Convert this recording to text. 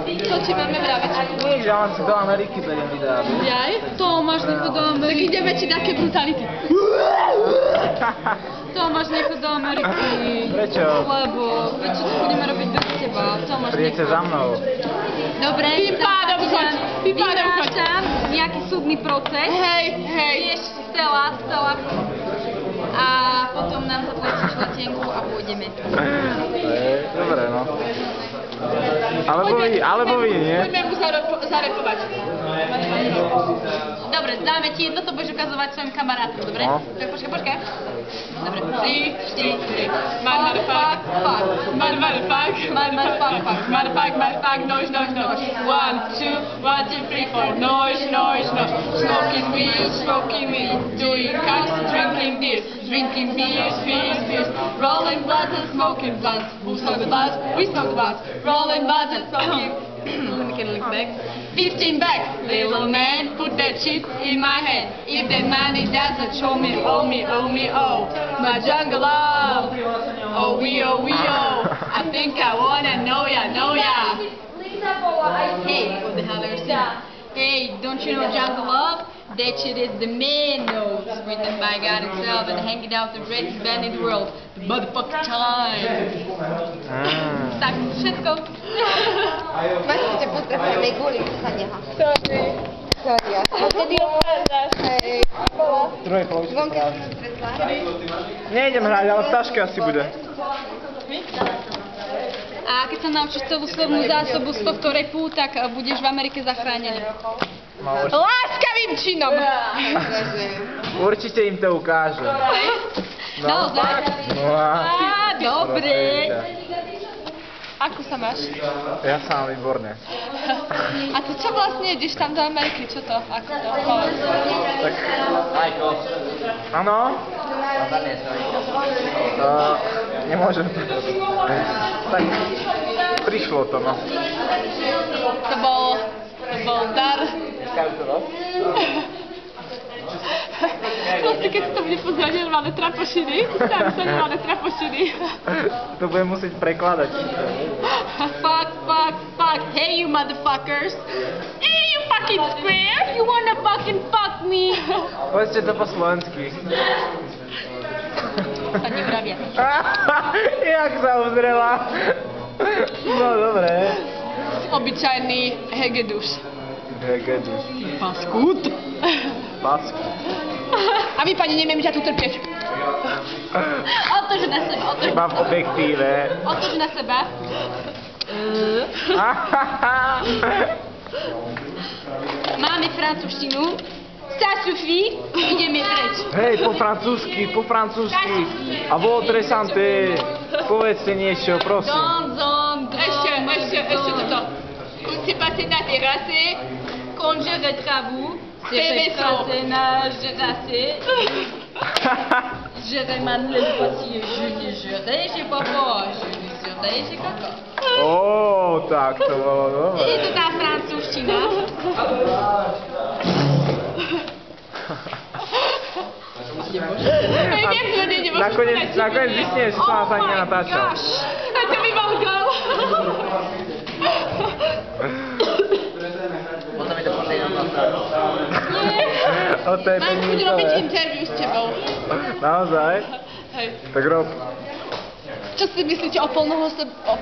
Co ti máme vraviť? Nič, ja len si do Ameriky beriem videá. Jaj? Tomáš, nechod do Ameriky. Tak ideme ti také brutality. Tomáš, nechod do Ameriky. Prečo? Lebo, prečo to budeme robiť bez teba? Tomáš, Príďte za mnou. Dobre, Tým pádom choď. vyrážam nejaký súdny proces. Hej. Vieš, Stella. A potom nám zaplatíš letenku a pôjdeme. Dobre, no. Alebo vy, nie? Poďme mu zarepovať. Dobre, dáme ti jedno, to budeš ukazovať svojim kamarátom, dobre? No. Tak počkaj. Dobre, 3, 4, 3. Motherfuck. Noise. 1, 2, 3, 4. Noise. Smoking weed. Doing coke, drinking beers. Rolling blunts and smoking blunts. Who smoke the blunts? We smoke the blunts. Rolling blunts and smoking. Let me get a look back. 15 back, little man, put that shit in my hand. If that money doesn't show me, oh. My jungle love, oh we. I think I wanna know ya. Hey, what the hell are you saying? Hey, don't you know Jungle Love? That shit is the man knows, written by God himself and hanging out the greatest band in the world, the motherfucking time. Tak, všetko. Máte potrafenej kvôli, čo sa neha. Sorry. Sorry, Kedy odchádzaš? Hej. Druhej polovičky. Vonka som sa stretla. Nejdem hrať, ale v taške asi bude. A keď sa naučíš celú slovnú zásobu z tohto repu, tak budeš v Amerike zachránený. Láskavým činom. Určite im to ukážem. Naozaj? No a... Dobre. Ako sa máš? Ja sa mám výborne. A ty čo vlastne ideš tam do Ameriky? Čo to? Ako to? Povedz. Tak... Áno? Nemôžem. Tak prišlo to, no. To bol dar. Proste, keď to bude pozerať normálne trapošiny, tam sa normálne trapošiny. To budem musieť prekladať. Fuck. Hey, you motherfuckers. Hey, you fucking square. You wanna fucking fuck me. Povedzte to po slovensky. Sa nevravia. Jak sa uzrela. No, dobre. Obyčajný hegeduš. Hegeduš. Paskút. Paskút. A vy, pani, neviem ťa tu trpieť. Otoč na seba, Iba v objektíve. Otoč na seba. Máme francúzštinu. Ça suffit, ideme preč. Hej, po francúzsky. A votre santé. Povedzte niečo, prosím. Ešte toto. Quand c'est passé na terrasse, Quand je retravoue, c'est passé na terrasse. Je remane le dossier, j'ai pas peur, j'ai caca. Ó, tak to bolo dobre. Je to tá francúzština. Nakoniec vysnieš, že som vás ani nenatáčal. A to by bol gol. O, to je Mám chuť robiť penízové. interview s tebou. Naozaj? Hej. Tak rob. Čo si myslíte o polnohospodárstve?